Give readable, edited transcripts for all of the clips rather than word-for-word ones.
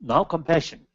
Now compassion.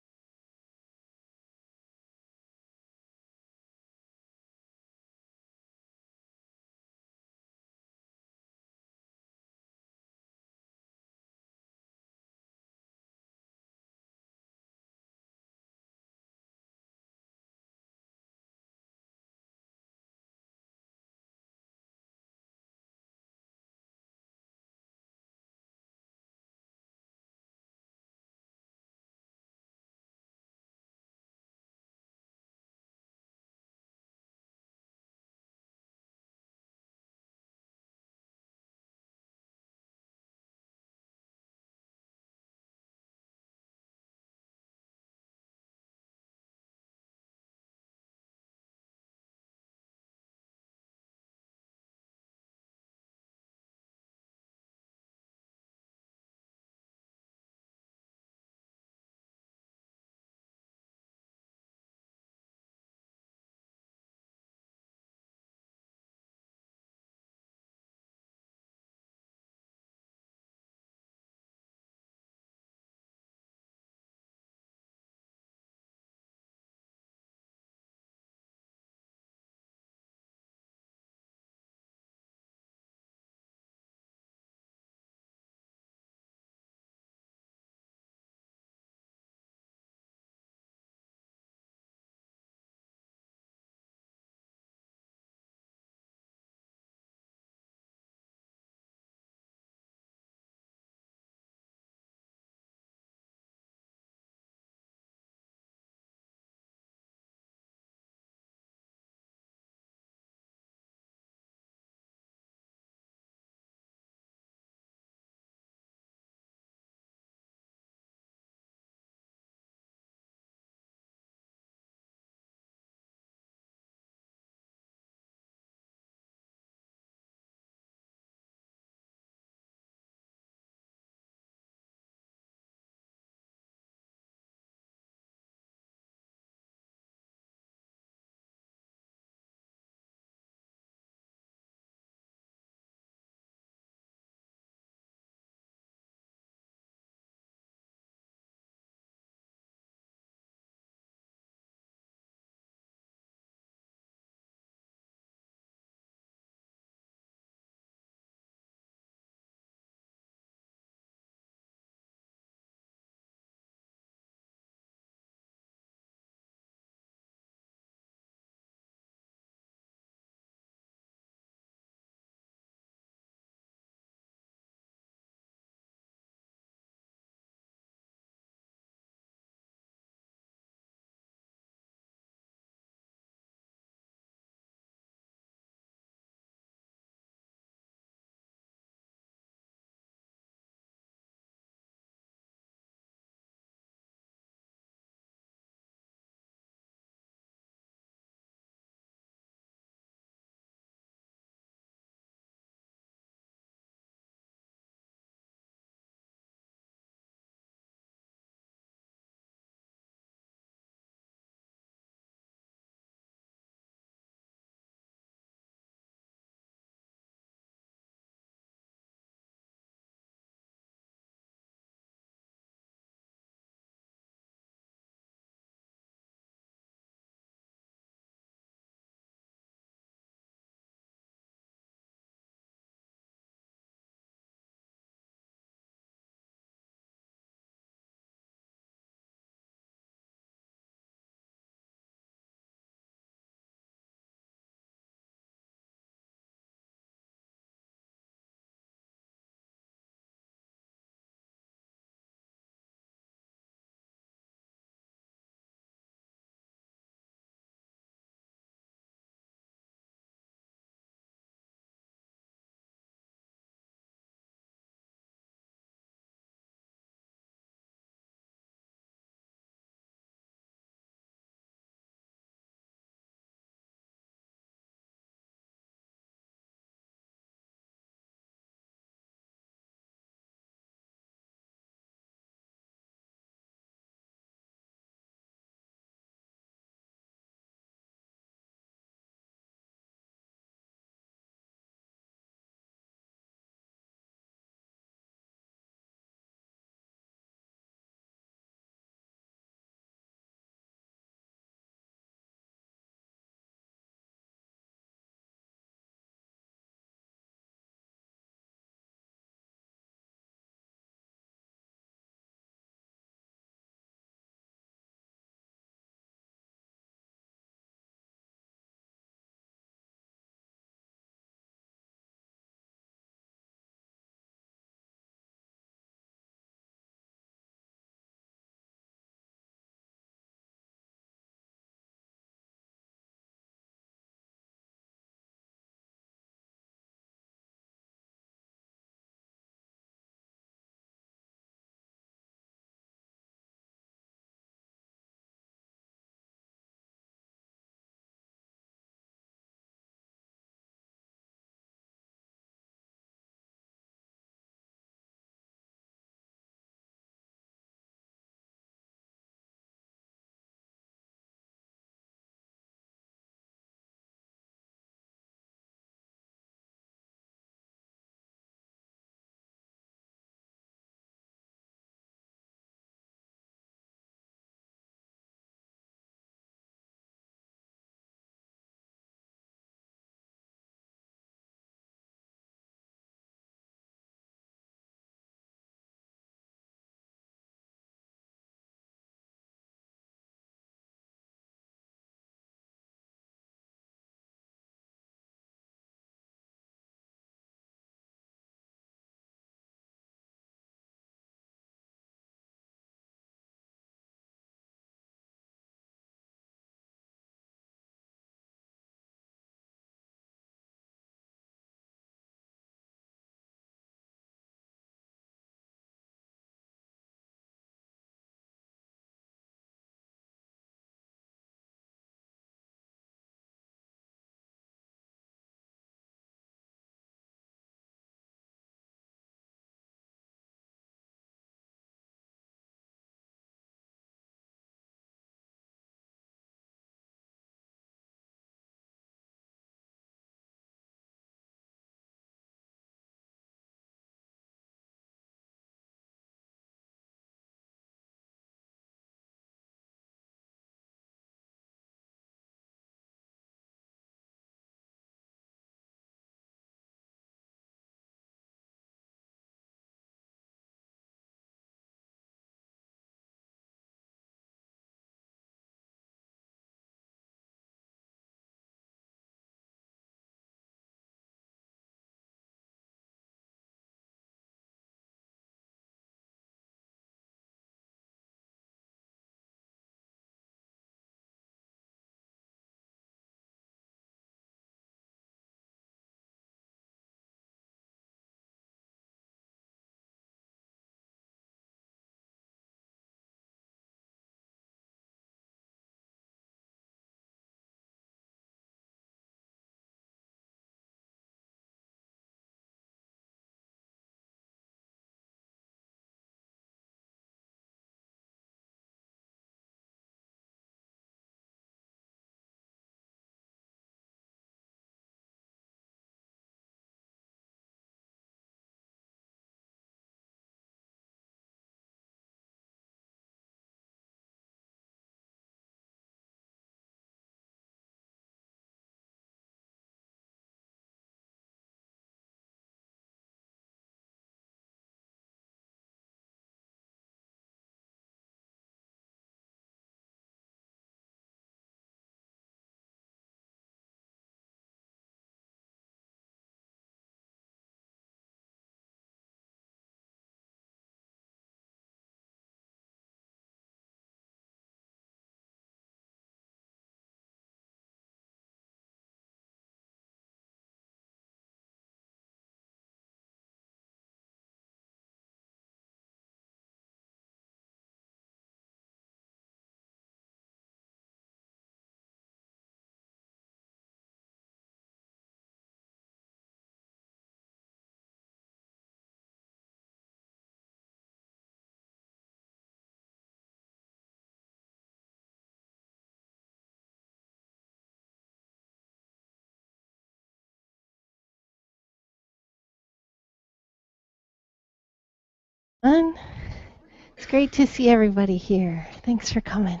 It's great to see everybody here. Thanks for coming.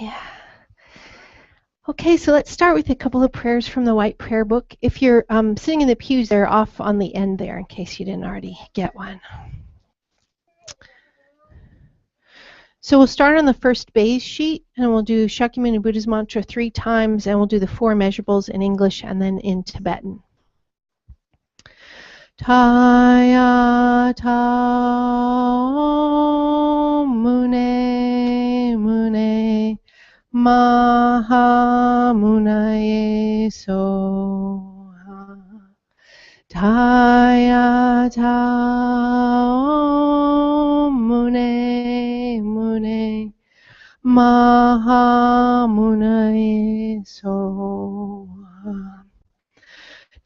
Yeah. Okay, so let's start with a couple of prayers from the White Prayer Book. If you're sitting in the pews, they're off on the end there in case you didn't already get one. So we'll start on the first base sheet, and we'll do Shakyamuni Buddha's mantra 3 times, and we'll do the 4 measurables in English and then in Tibetan. Taya tao mune mune maha munaye soha. Taya tao mune mune maha munaye soha.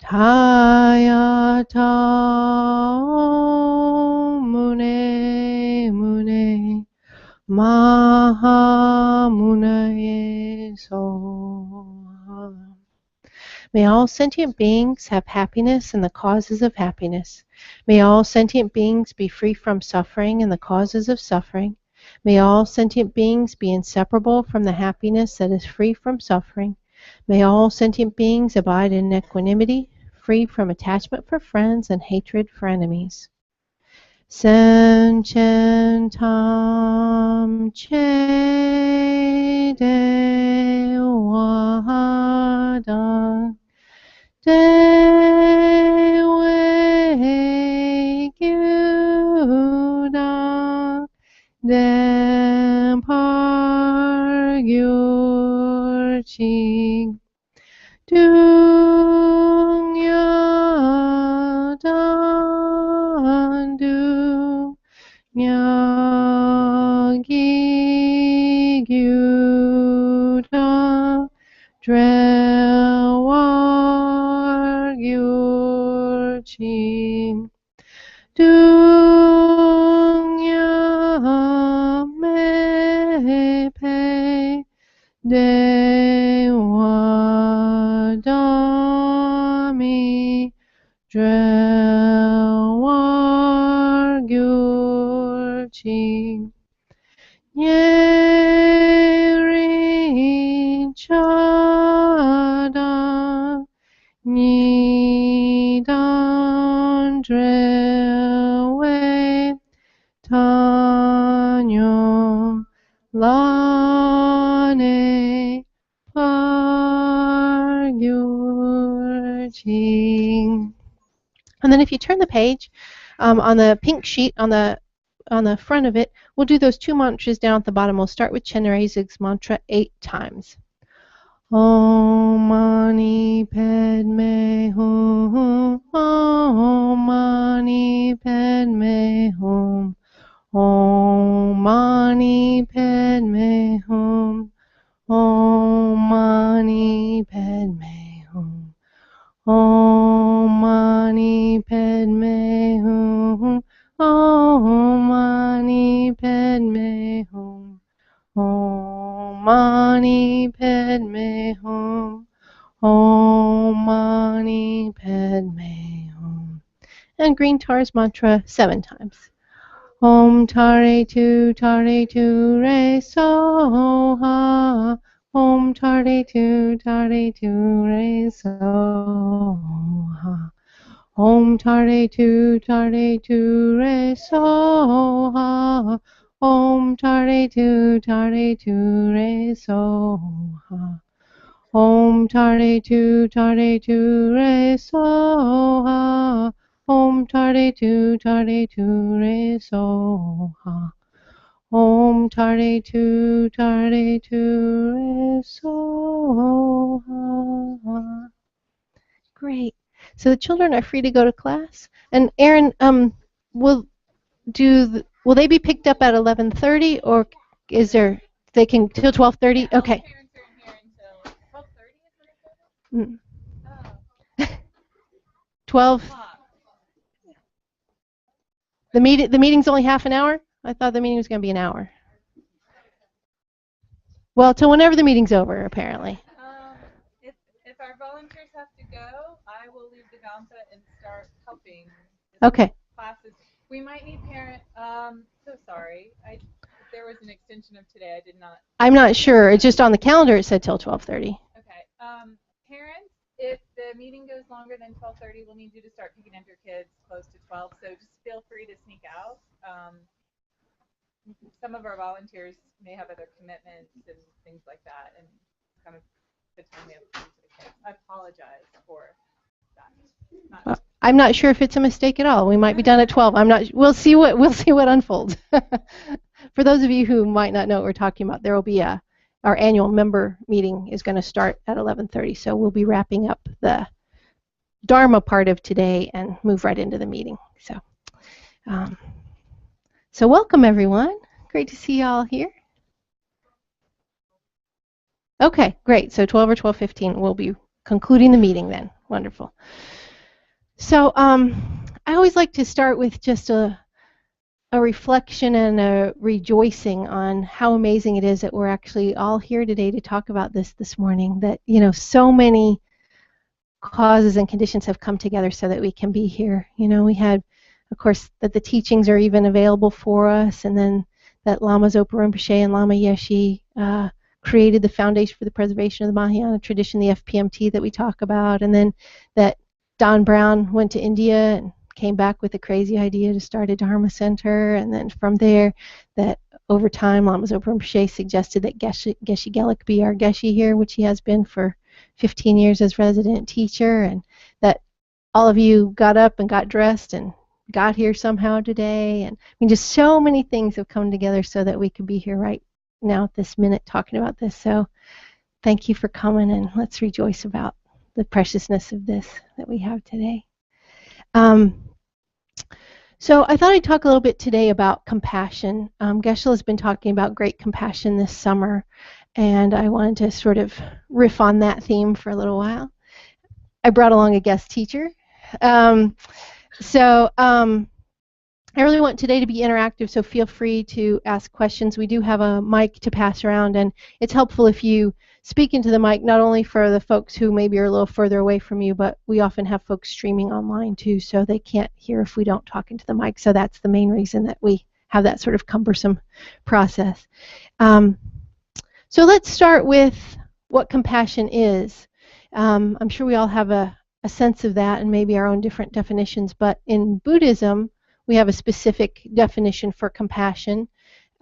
Taya tao mune mune maha munaye soha. May all sentient beings have happiness and the causes of happiness. May all sentient beings be free from suffering and the causes of suffering. May all sentient beings be inseparable from the happiness that is free from suffering. May all sentient beings abide in equanimity, free from attachment for friends and hatred for enemies. Sen chen tam che de wa dan de wei gyu da den par gyur chi dung ya dan du nya gi gyu da dre war gyur chi dung ya me pe de wa da mi dre war gyur chi nye rin cha da ni dan dre we tanyo la ne par gyur chi. And then if you turn the page, on the pink sheet on the front of it, we'll do those 2 mantras down at the bottom. We'll start with Chenrezig's mantra 8 times. Om mani padme hum. Om mani padme hum. Om mani padme hum. Om mani padme hum. Om mani padme hum. Om mani padme hum. Om mani padme hum. Om mani padme hum. And Green Tar's mantra 7 times. Om tare tu re so ha. Om tare tu re so ha. Om tare tu re so ha. Om tare tu re so ha. Om tare tu re so ha. Om tare tu re so ha. Om tare tu re so ha. Great. So the children are free to go to class. And Aaron, will they be picked up at 11:30, or is there they can till 12:30? Okay. 12. The meeting's only half an hour? I thought the meeting was going to be an hour. Well, till whenever the meeting's over, apparently. If our volunteers have to go, I will leave the Ganta and start helping. Okay. Classes. We might need parent. So sorry. There was an extension of today. I did not. I'm not sure. It's just on the calendar. It said till 12:30. Okay. Parents, if the meeting goes longer than 12:30, we'll need you to start picking up your kids close to 12. So just feel free to sneak out. Some of our volunteers may have other commitments and things like that, and kind of the time we have to the kids. I apologize for that. I'm not sure if it's a mistake at all. We might be done at 12. I'm not. We'll see what unfolds. For those of you who might not know what we're talking about, there will be our annual member meeting is going to start at 11:30. So we'll be wrapping up the Dharma part of today and move right into the meeting. So welcome everyone. Great to see you all here. Okay, great. So 12 or 12:15, we'll be concluding the meeting then. Wonderful. So I always like to start with just a reflection and a rejoicing on how amazing it is that we're actually all here today to talk about this morning. That, you know, so many causes and conditions have come together so that we can be here. You know, we had, of course, that the teachings are even available for us, and then that Lama Zopa Rinpoche and Lama Yeshe created the Foundation for the Preservation of the Mahayana Tradition, the FPMT that we talk about, and then that Don Brown went to India and came back with a crazy idea to start a Dharma center, and then from there, that over time, Lama Zopa Rinpoche suggested that Geshe Gelik be our Geshe here, which he has been for 15 years as resident teacher, and that all of you got up and got dressed and got here somehow today. And I mean, just so many things have come together so that we could be here right now at this minute talking about this. So thank you for coming, and let's rejoice about the preciousness of this that we have today. So I thought I'd talk a little bit today about compassion. Geshe has been talking about great compassion this summer, and I wanted to sort of riff on that theme for a little while. I brought along a guest teacher. I really want today to be interactive, so feel free to ask questions. We do have a mic to pass around, and it's helpful if you speak into the mic, not only for the folks who maybe are a little further away from you, but we often have folks streaming online too, so they can't hear if we don't talk into the mic. So that's the main reason that we have that sort of cumbersome process. So let's start with what compassion is. I'm sure we all have a sense of that and maybe our own different definitions, but in Buddhism, we have a specific definition for compassion.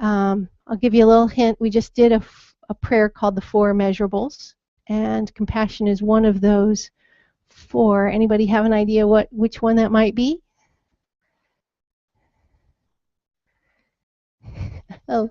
I'll give you a little hint. We just did a prayer called the Four Measurables, and compassion is one of those four. Anybody have an idea which one that might be? Oh.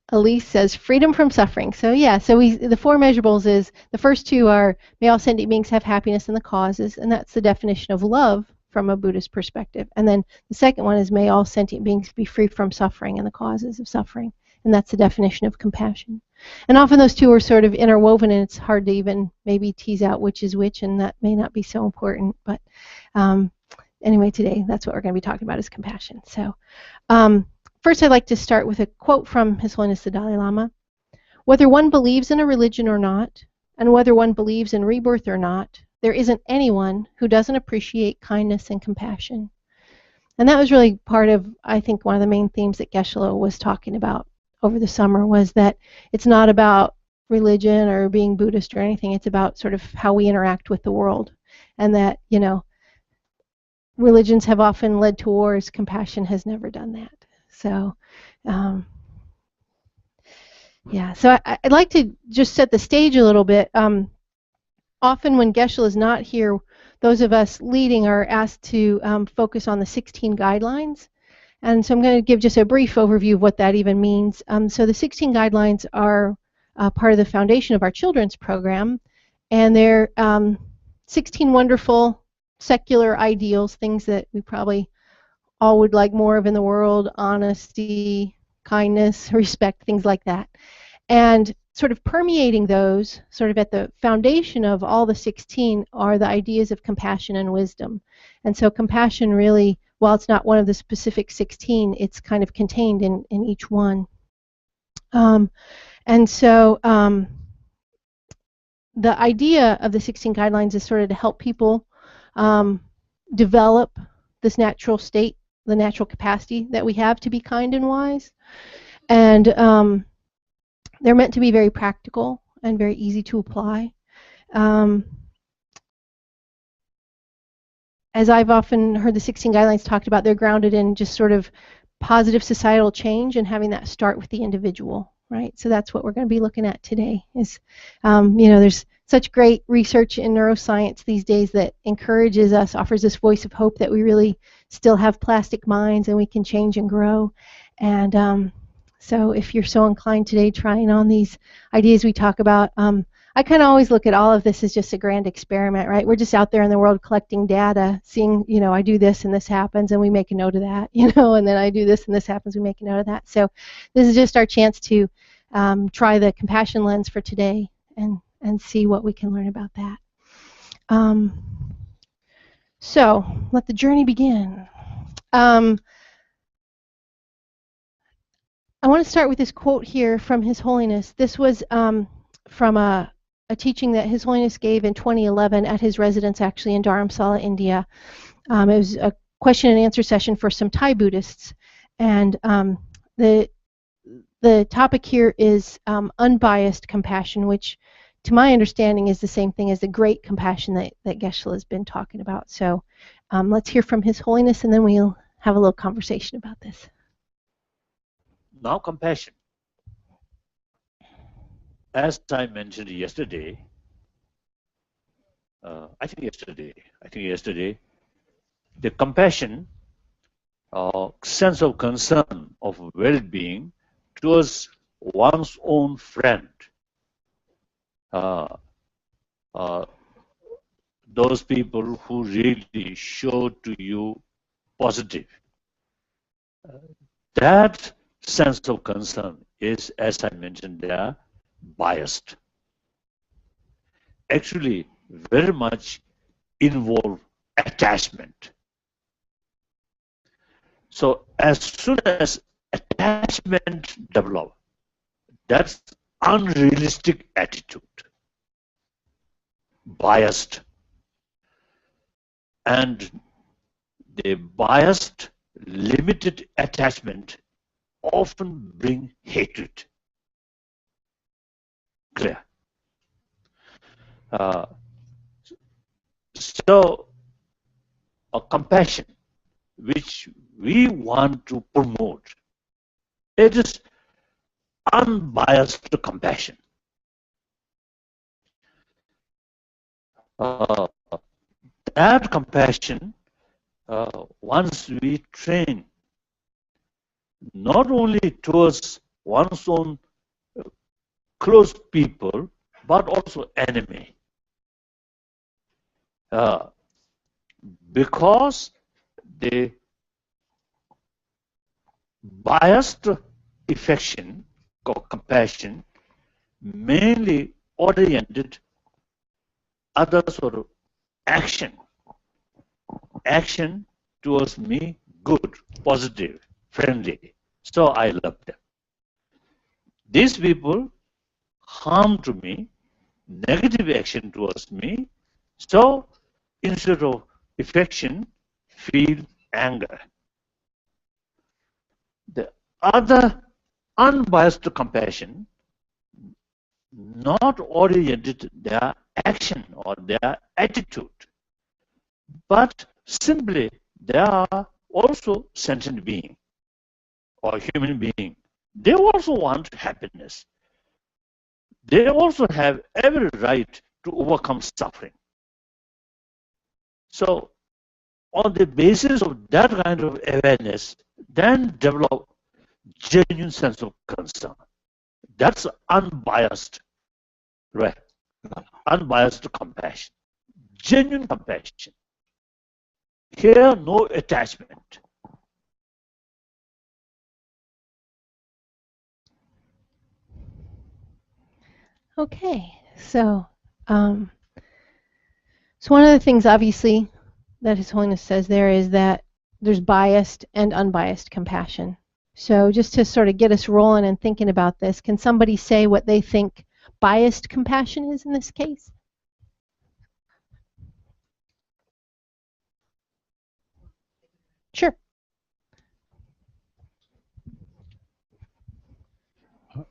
Elise says freedom from suffering. So yeah, so the four measurables is, the first two are, may all sentient beings have happiness and the causes, and that's the definition of love from a Buddhist perspective. And then the second one is, may all sentient beings be free from suffering and the causes of suffering, and that's the definition of compassion. And often those two are sort of interwoven, and it's hard to even maybe tease out which is which, and that may not be so important. But anyway, today that's what we're going to be talking about, is compassion. So first, I'd like to start with a quote from His Holiness the Dalai Lama. Whether one believes in a religion or not, and whether one believes in rebirth or not, there isn't anyone who doesn't appreciate kindness and compassion. And that was really part of, I think, one of the main themes that Geshe was talking about over the summer, was that it's not about religion or being Buddhist or anything. It's about sort of how we interact with the world. And that, you know, religions have often led to wars. Compassion has never done that. So, yeah, so I'd like to just set the stage a little bit. Often when Geshe is not here, those of us leading are asked to focus on the 16 guidelines. And so I'm going to give just a brief overview of what that even means. So the 16 guidelines are part of the foundation of our children's program, and they're 16 wonderful secular ideals, things that we probably all would like more of in the world: honesty, kindness, respect, things like that. And sort of permeating those, sort of at the foundation of all the 16, are the ideas of compassion and wisdom. And so compassion really, while it's not one of the specific 16, it's kind of contained in each one. And so the idea of the 16 guidelines is sort of to help people develop this natural state, the natural capacity that we have to be kind and wise. And they're meant to be very practical and very easy to apply. As I've often heard the 16 guidelines talked about, they're grounded in just sort of positive societal change and having that start with the individual, right? So that's what we're going to be looking at today. Is there's such great research in neuroscience these days that encourages us, offers this voice of hope that we really still have plastic minds and we can change and grow. And so if you're so inclined today, trying on these ideas we talk about, I kind of always look at all of this as just a grand experiment, right? We're just out there in the world collecting data, seeing, I do this and this happens and we make a note of that, and then I do this and this happens, we make a note of that. So this is just our chance to try the compassion lens for today and see what we can learn about that. So let the journey begin. I want to start with this quote here from His Holiness. This was from a teaching that His Holiness gave in 2011 at his residence, actually, in Dharamsala, India. It was a question and answer session for some Thai Buddhists. And the topic here is unbiased compassion, which, to my understanding, is the same thing as the great compassion that Geshe-la has been talking about. So let's hear from His Holiness, and then we'll have a little conversation about this. Now, compassion. As I mentioned yesterday, I think yesterday, the compassion, sense of concern of well-being towards one's own friend, those people who really show to you positive, that sense of concern is, as I mentioned there, biased. Actually, very much involve attachment. So as soon as attachment develops, that's unrealistic attitude, biased. And the biased, limited attachment often bring hatred. Clear. So a compassion which we want to promote, it is unbiased compassion. That compassion, once we train not only towards one's own close people, but also enemy. Because the biased affection or compassion mainly oriented other sort of action towards me, good, positive, friendly. So I love them. These people harm to me, negative action towards me, so instead of affection, feel anger. The other unbiased compassion, not oriented their action or their attitude, but simply they are also sentient being or human being. They also want happiness. They also have every right to overcome suffering. So, on the basis of that kind of awareness, then develop genuine sense of concern. That's unbiased, right? Unbiased compassion. Genuine compassion. Here, no attachment. Okay, so one of the things, obviously, that His Holiness says there is that there's biased and unbiased compassion. So just to sort of get us rolling and thinking about this, can somebody say what they think biased compassion is in this case?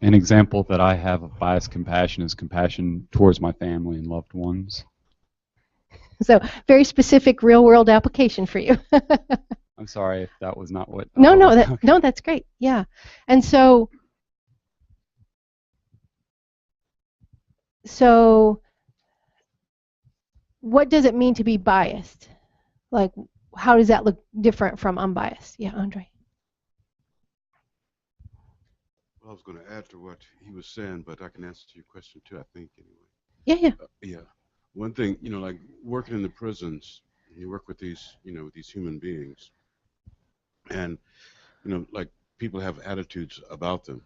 An example that I have of biased compassion is compassion towards my family and loved ones. So very specific real-world application for you. I'm sorry if that was not what. No, okay. no, that's great. Yeah, and so what does it mean to be biased? Like, how does that look different from unbiased? Yeah, Andre. Well, I was going to add to what he was saying, but I can answer your question too, I think, anyway. Yeah. Yeah. One thing, like working in the prisons, you work with these, with these human beings, and like people have attitudes about them,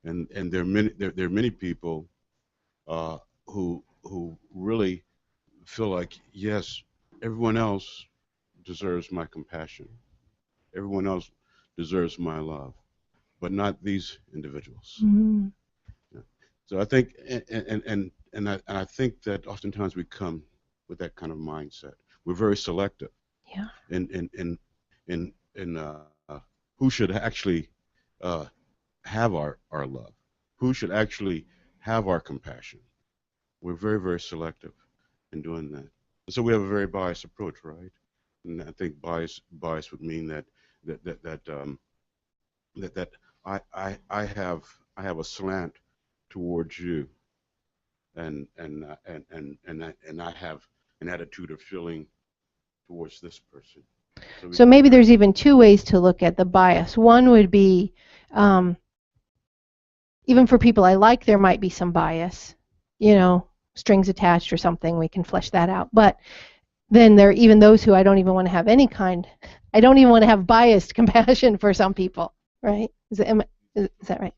and there are many people who really feel like, yes, everyone else deserves my compassion, everyone else deserves my love, but not these individuals. Mm-hmm. Yeah. So I think, and I think that oftentimes we come with that kind of mindset. We're very selective. Yeah. In who should actually have our love, who should actually have our compassion. We're very, very selective in doing that. And so we have a very biased approach, right? And I think bias would mean that I have a slant towards you, and I have an attitude or feeling towards this person. So maybe there's even two ways to look at the bias. One would be, even for people I like, there might be some bias, strings attached or something. We can flesh that out. But then there are even those who I don't even want to have I don't even want to have biased compassion for some people, right? Is that right?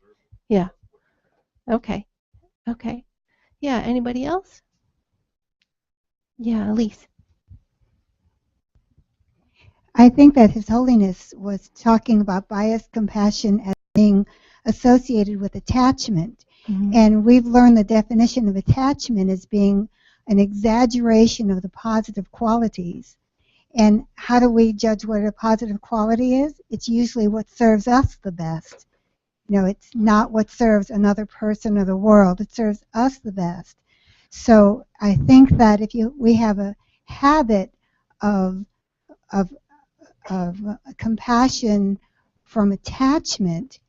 Yeah. Okay. Yeah, anybody else? Yeah, Elise. I think that His Holiness was talking about biased compassion as being associated with attachment. Mm-hmm. And we've learned the definition of attachment as being an exaggeration of the positive qualities. And how do we judge what a positive quality is? It's usually what serves us the best. It's not what serves another person or the world. It serves us the best. So I think that if we have a habit of compassion from attachment,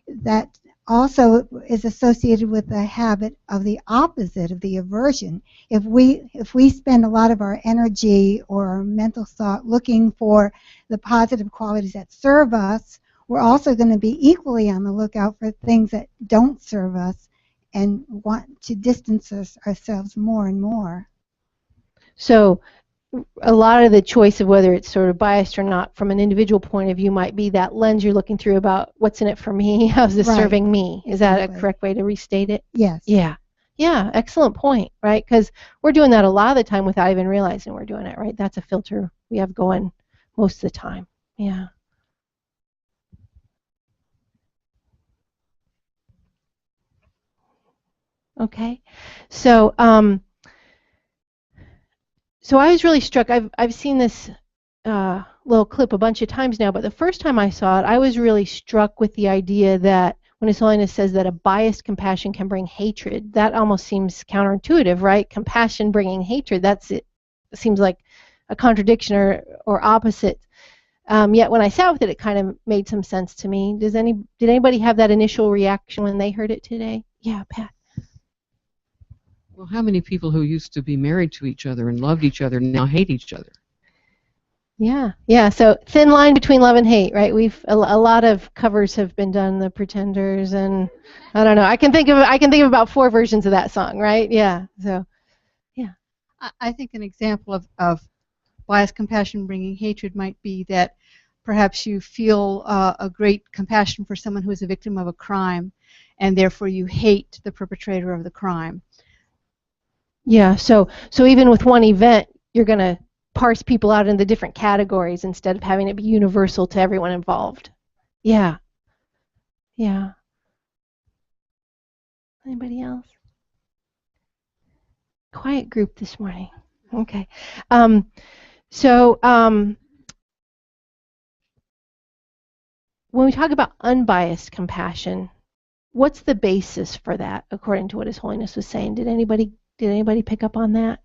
that also is associated with the habit of the opposite, of the aversion. If we spend a lot of our energy or our mental thought looking for the positive qualities that serve us, we're also going to be equally on the lookout for things that don't serve us and want to distance ourselves more and more. So a lot of the choice of whether it's sort of biased or not from an individual point of view might be that lens you're looking through about what's in it for me, how's this serving me? Is that a correct way to restate it? Yes. Yeah, excellent point, right? Because we're doing that a lot of the time without even realizing we're doing it, right? That's a filter we have going most of the time. Yeah. Okay, so so I was really struck. I've seen this little clip a bunch of times now, but the first time I saw it, I was really struck with the idea that when His Holiness says that a biased compassion can bring hatred, that almost seems counterintuitive, right? Compassion bringing hatred, it seems like a contradiction or opposite. Yet when I sat with it, it kind of made some sense to me. Did anybody have that initial reaction when they heard it today? Yeah, Pat. Well, how many people who used to be married to each other and loved each other now hate each other? Yeah. So thin line between love and hate, right? A lot of covers have been done, The Pretenders, and I don't know. I can think of about 4 versions of that song, right? Yeah. So, yeah. I think an example of biased compassion bringing hatred might be that perhaps you feel a great compassion for someone who is a victim of a crime, and therefore you hate the perpetrator of the crime. Yeah, so even with one event, you're going to parse people out into different categories instead of having it be universal to everyone involved. Yeah. Anybody else? Quiet group this morning. Okay. When we talk about unbiased compassion, what's the basis for that, according to what His Holiness was saying? Did anybody pick up on that?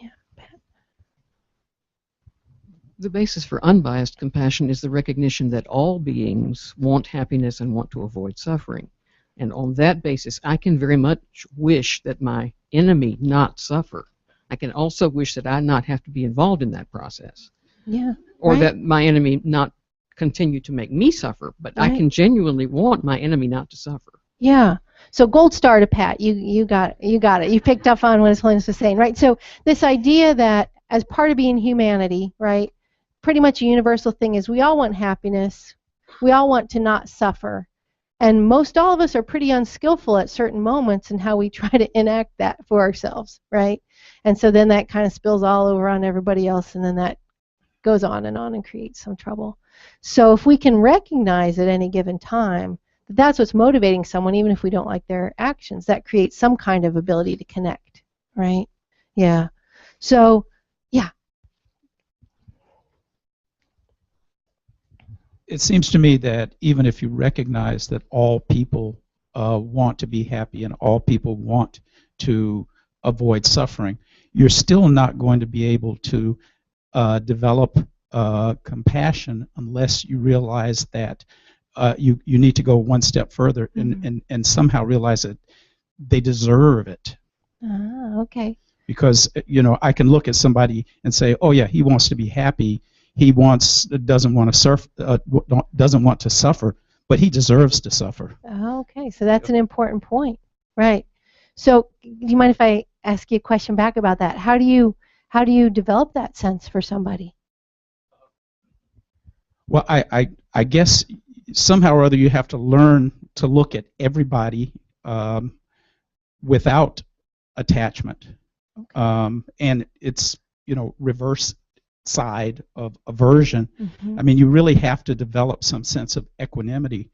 Yeah, Pat. The basis for unbiased compassion is the recognition that all beings want happiness and want to avoid suffering. And on that basis, I can very much wish that my enemy not suffer. I can also wish that I not have to be involved in that process. Yeah. Or right. that my enemy not continue to make me suffer. But Right. I can genuinely want my enemy not to suffer. Yeah. So gold star to Pat. You got it. You picked up on what His Holiness was saying, right? So this idea that as part of being humanity, right, pretty much a universal thing is we all want happiness. We all want to not suffer. And most all of us are pretty unskillful at certain moments in how we try to enact that for ourselves, right? And so then that kind of spills all over on everybody else, and then that goes on and creates some trouble. So if we can recognize at any given time that that's what's motivating someone, even if we don't like their actions, that creates some kind of ability to connect, right? Yeah. So, yeah. It seems to me that even if you recognize that all people want to be happy and all people want to avoid suffering, you're still not going to be able to develop compassion unless you realize that you need to go one step further and somehow realize that they deserve it. Okay. Because, you know, I can look at somebody and say, oh yeah, he wants to be happy. He doesn't want to suffer, but he deserves to suffer. Okay, so that's an important point, right? So, do you mind if I ask you a question back about that? How do you develop that sense for somebody? Well, I guess somehow or other you have to learn to look at everybody without attachment, and it's, you know, reverse side of aversion. I mean, you really have to develop some sense of equanimity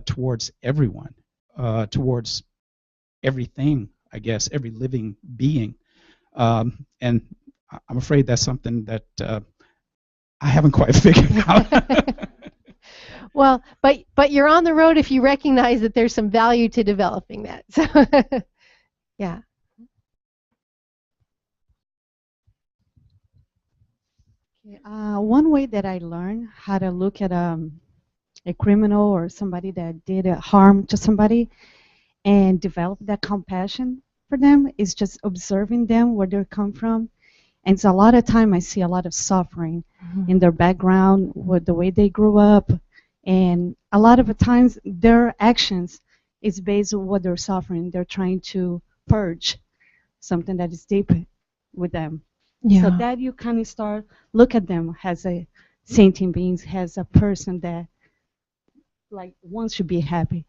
towards everyone, towards everything, I guess, every living being. And I'm afraid that's something that I haven't quite figured out. Well, but you're on the road if you recognize that there's some value to developing that. So, yeah. One way that I learned how to look at a criminal or somebody that did harm to somebody and develop that compassion for them is just observing them, where they come from. And so a lot of time I see a lot of suffering in their background, with the way they grew up, and a lot of the times their actions is based on what they're suffering. They're trying to purge something that is deep with them. Yeah. So that you kind of start look at them as a sentient beings, as a person that like wants to be happy.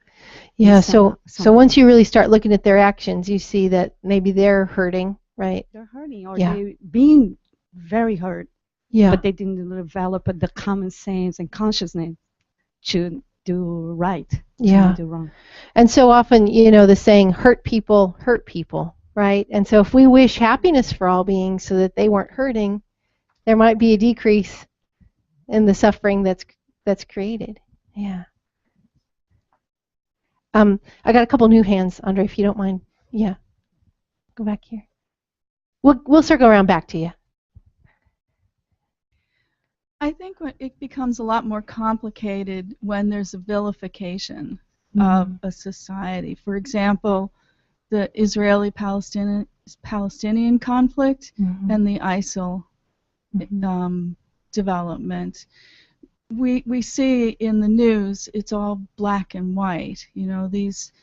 Yeah. So once you really start looking at their actions, you see that maybe they're hurting, right? They're hurting, or they're being very hurt. Yeah. But they didn't develop the common sense and consciousness to do right. Yeah. To do wrong. And so often, you know, the saying, hurt people, right? And so if we wish happiness for all beings so that they weren't hurting, there might be a decrease in the suffering that's created. Yeah. I got a couple new hands, Andre, if you don't mind. Yeah. Go back here. We'll circle around back to you. I think it becomes a lot more complicated when there's a vilification of a society. For example, the Israeli-Palestinian conflict and the ISIL development. We see in the news it's all black and white. You know, these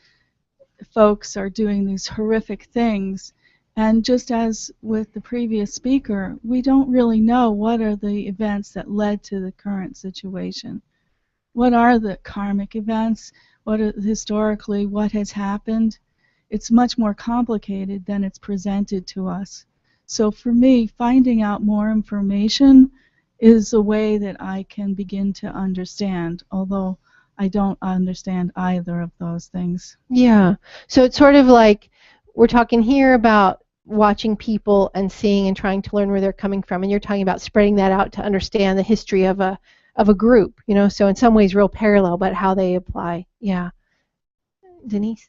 folks are doing these horrific things, and just as with the previous speaker, we don't really know what are the events that led to the current situation. What are the karmic events? What are historically what has happened? It's much more complicated than it's presented to us. So for me, finding out more information is a way that I can begin to understand, although I don't understand either of those things. Yeah. So it's sort of like we're talking here about watching people and seeing and trying to learn where they're coming from, and you're talking about spreading that out to understand the history of a group, you know, so in some ways real parallel, but how they apply. Yeah. Denise?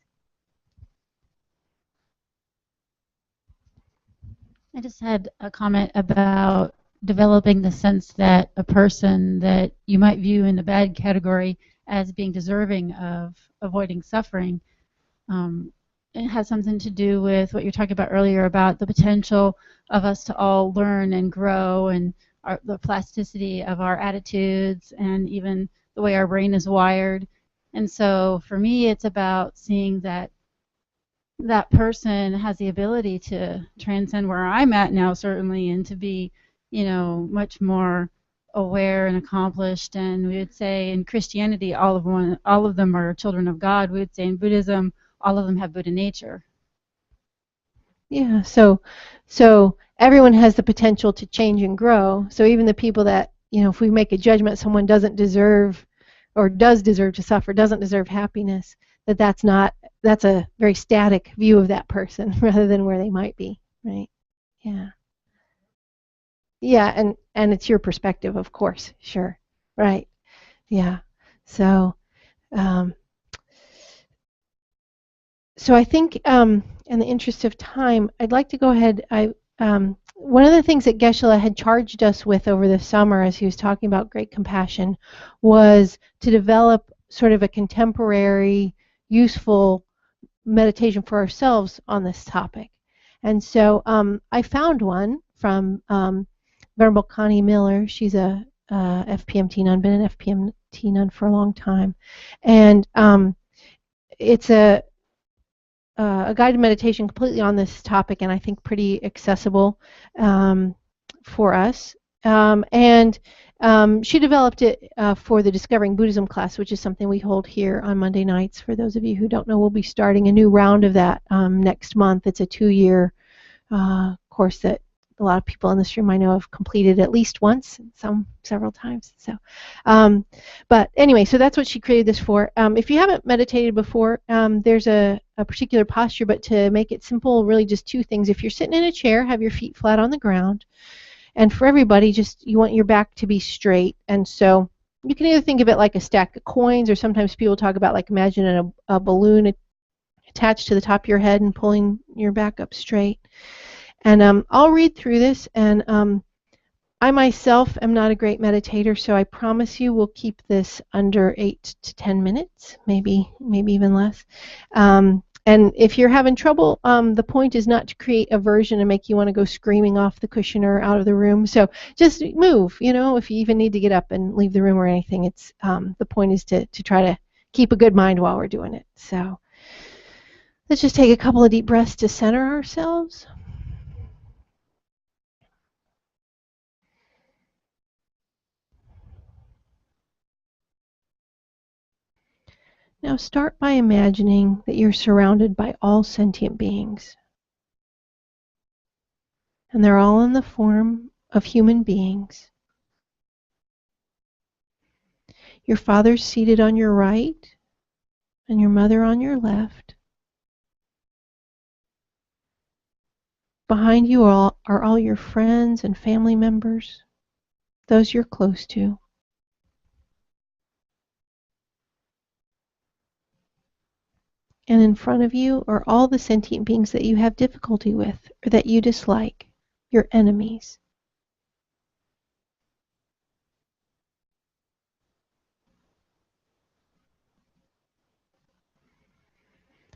I just had a comment about developing the sense that a person that you might view in the bad category as being deserving of avoiding suffering. It has something to do with what you're talking about earlier about the potential of us to all learn and grow, and the plasticity of our attitudes, and even the way our brain is wired. And so for me, it's about seeing that that person has the ability to transcend where I'm at now, certainly, and to be, much more aware and accomplished. And we would say in Christianity, all of them are children of God. We would say in Buddhism, all of them have Buddha nature. Yeah, so everyone has the potential to change and grow. So even the people that, if we make a judgment someone doesn't deserve or does deserve to suffer, doesn't deserve happiness, that's a very static view of that person rather than where they might be, right? Yeah. Yeah, and it's your perspective, of course, sure. Right. Yeah. So so I think in the interest of time, I'd like to go ahead. One of the things that Geshe-la had charged us with over the summer as he was talking about great compassion was to develop sort of a contemporary, useful meditation for ourselves on this topic. And so I found one from Venerable Connie Miller. She's a FPMT nun, been an FPMT nun for a long time. And it's a guided meditation completely on this topic, and I think pretty accessible for us. She developed it for the Discovering Buddhism class, which is something we hold here on Monday nights. For those of you who don't know, we'll be starting a new round of that next month. It's a 2-year course that a lot of people in this room I know have completed at least once, some several times. So, but anyway, so that's what she created this for. If you haven't meditated before, there's a particular posture, but to make it simple, really just 2 things. If you're sitting in a chair, have your feet flat on the ground. And for everybody, just you want your back to be straight. And so you can either think of it like a stack of coins, or sometimes people talk about like imagining a balloon attached to the top of your head and pulling your back up straight. And I'll read through this, and I myself am not a great meditator, so I promise you we'll keep this under 8 to 10 minutes, maybe even less. And if you're having trouble, the point is not to create aversion and make you want to go screaming off the cushion or out of the room. So just move, if you even need to get up and leave the room or anything. It's the point is to try to keep a good mind while we're doing it. So let's just take a couple of deep breaths to center ourselves. Now start by imagining that you're surrounded by all sentient beings. And they're all in the form of human beings. Your father's seated on your right and your mother on your left. Behind you are all your friends and family members, those you're close to. And in front of you are all the sentient beings that you have difficulty with or that you dislike, your enemies.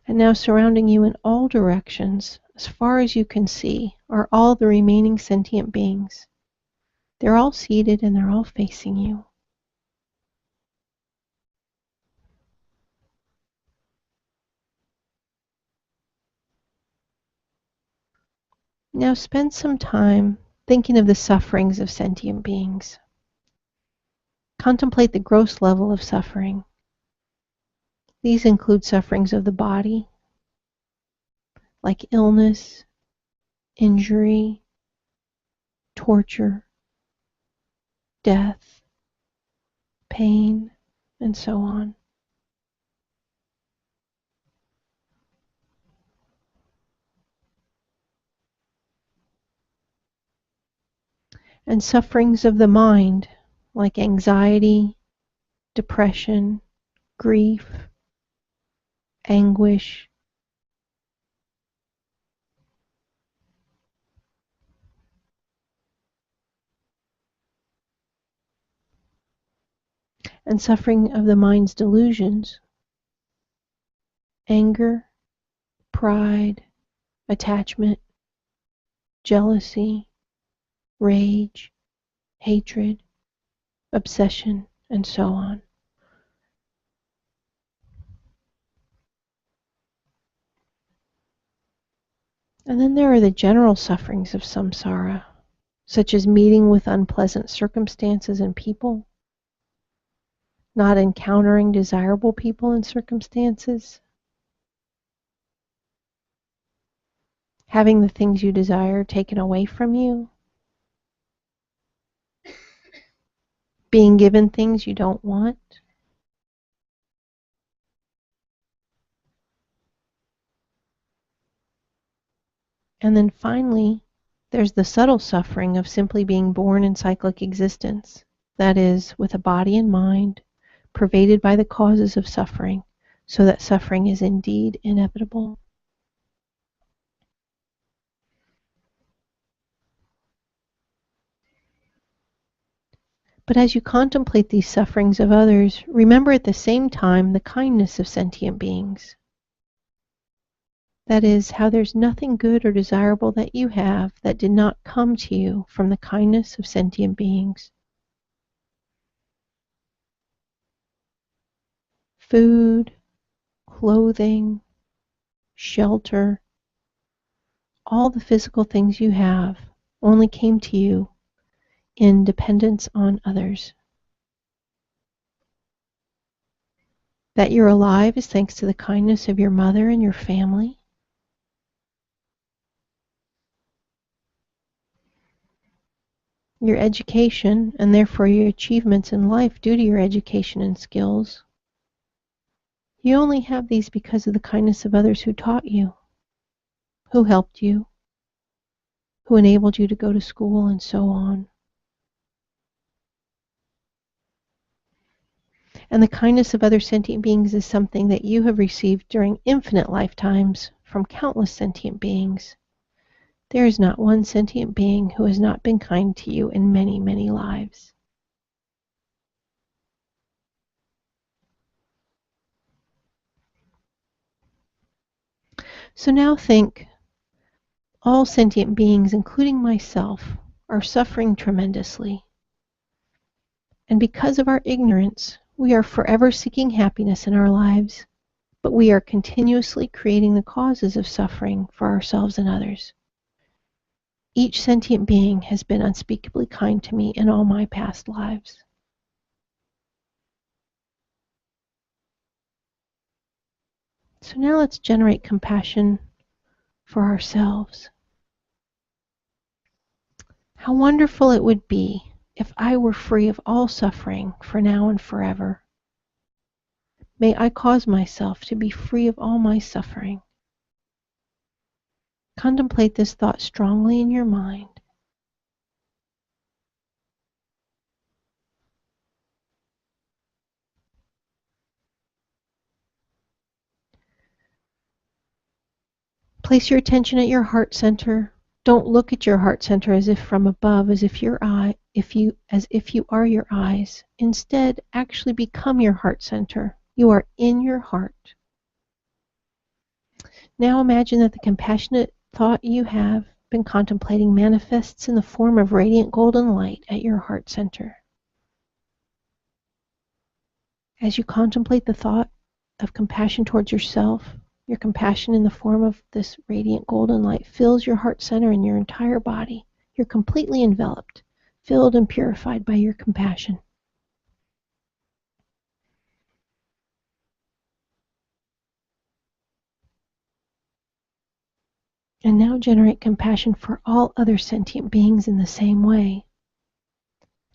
And now surrounding you in all directions, as far as you can see, are all the remaining sentient beings. They're all seated and they're all facing you. Now spend some time thinking of the sufferings of sentient beings. Contemplate the gross level of suffering. These include sufferings of the body, like illness, injury, torture, death, pain, and so on. And sufferings of the mind, like anxiety, depression, grief, anguish, and suffering of the mind's delusions, anger, pride, attachment, jealousy, rage, hatred, obsession, and so on. And then there are the general sufferings of samsara, such as meeting with unpleasant circumstances and people, not encountering desirable people and circumstances, having the things you desire taken away from you, being given things you don't want, and then finally, there's the subtle suffering of simply being born in cyclic existence, that is, with a body and mind pervaded by the causes of suffering, so that suffering is indeed inevitable. But as you contemplate these sufferings of others, remember at the same time the kindness of sentient beings. That is, how there's nothing good or desirable that you have that did not come to you from the kindness of sentient beings. Food, clothing, shelter, all the physical things you have only came to you in dependence on others. That you're alive is thanks to the kindness of your mother and your family. Your education, and therefore your achievements in life due to your education and skills. You only have these because of the kindness of others who taught you, who helped you, who enabled you to go to school, and so on. And the kindness of other sentient beings is something that you have received during infinite lifetimes from countless sentient beings. There is not one sentient being who has not been kind to you in many, many lives. So now think, all sentient beings, including myself, are suffering tremendously. And because of our ignorance, we are forever seeking happiness in our lives, but we are continuously creating the causes of suffering for ourselves and others. Each sentient being has been unspeakably kind to me in all my past lives. So now let's generate compassion for ourselves. How wonderful it would be if I were free of all suffering for now and forever. May I cause myself to be free of all my suffering. Contemplate this thought strongly in your mind. Place your attention at your heart center. Don't look at your heart center as if from above, as if you are your eyes. Instead, actually become your heart center. You are in your heart. Now imagine that the compassionate thought you have been contemplating manifests in the form of radiant golden light at your heart center. As you contemplate the thought of compassion towards yourself, your compassion in the form of this radiant golden light fills your heart center and your entire body. You're completely enveloped, filled and purified by your compassion. And now generate compassion for all other sentient beings in the same way.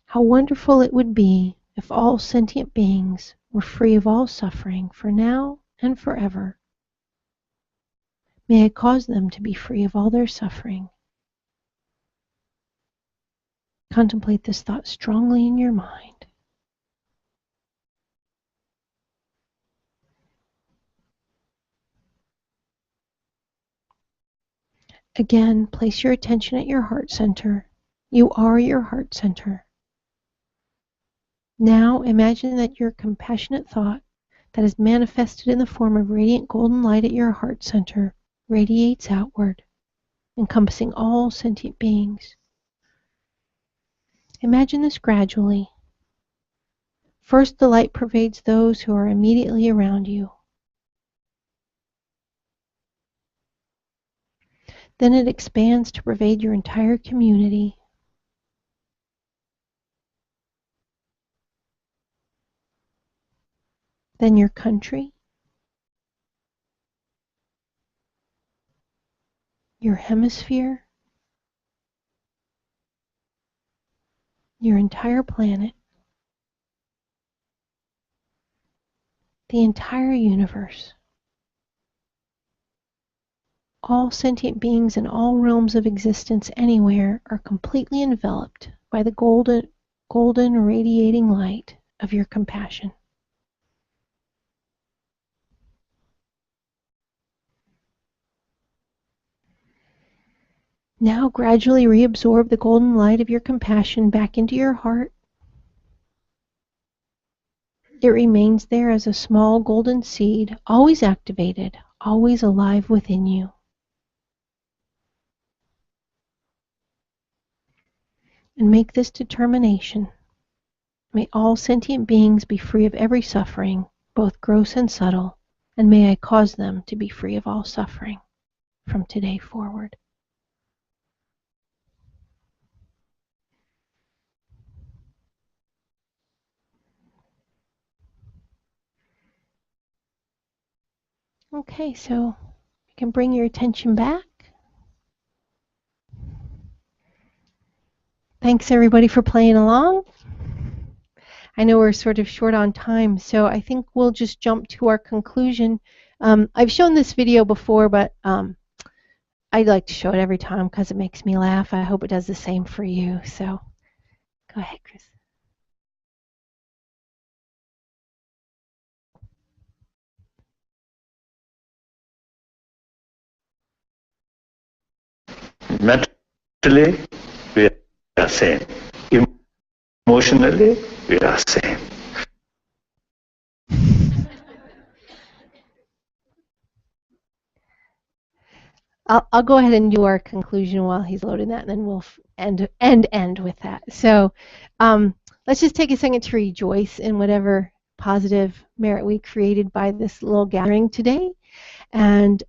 How wonderful it would be if all sentient beings were free of all suffering for now and forever. May I cause them to be free of all their suffering. Contemplate this thought strongly in your mind. Again, place your attention at your heart center. You are your heart center. Now imagine that your compassionate thought that is manifested in the form of radiant golden light at your heart center radiates outward, encompassing all sentient beings. Imagine this gradually. First, the light pervades those who are immediately around you. Then it expands to pervade your entire community. Then your country, your hemisphere, your entire planet, the entire universe. All sentient beings in all realms of existence anywhere are completely enveloped by the golden radiating light of your compassion. Now gradually reabsorb the golden light of your compassion back into your heart. It remains there as a small golden seed, always activated, always alive within you. And make this determination. May all sentient beings be free of every suffering, both gross and subtle, and may I cause them to be free of all suffering from today forward. Okay, so you can bring your attention back. Thanks everybody for playing along. I know we're sort of short on time, so I think we'll just jump to our conclusion. I've shown this video before, but I like to show it every time because it makes me laugh. I hope it does the same for you. So go ahead, Chris. Mentally, we are same. Emotionally, we are same. I'll go ahead and do our conclusion while he's loading that, and then we'll end with that. So let's just take a second to rejoice in whatever positive merit we created by this little gathering today. And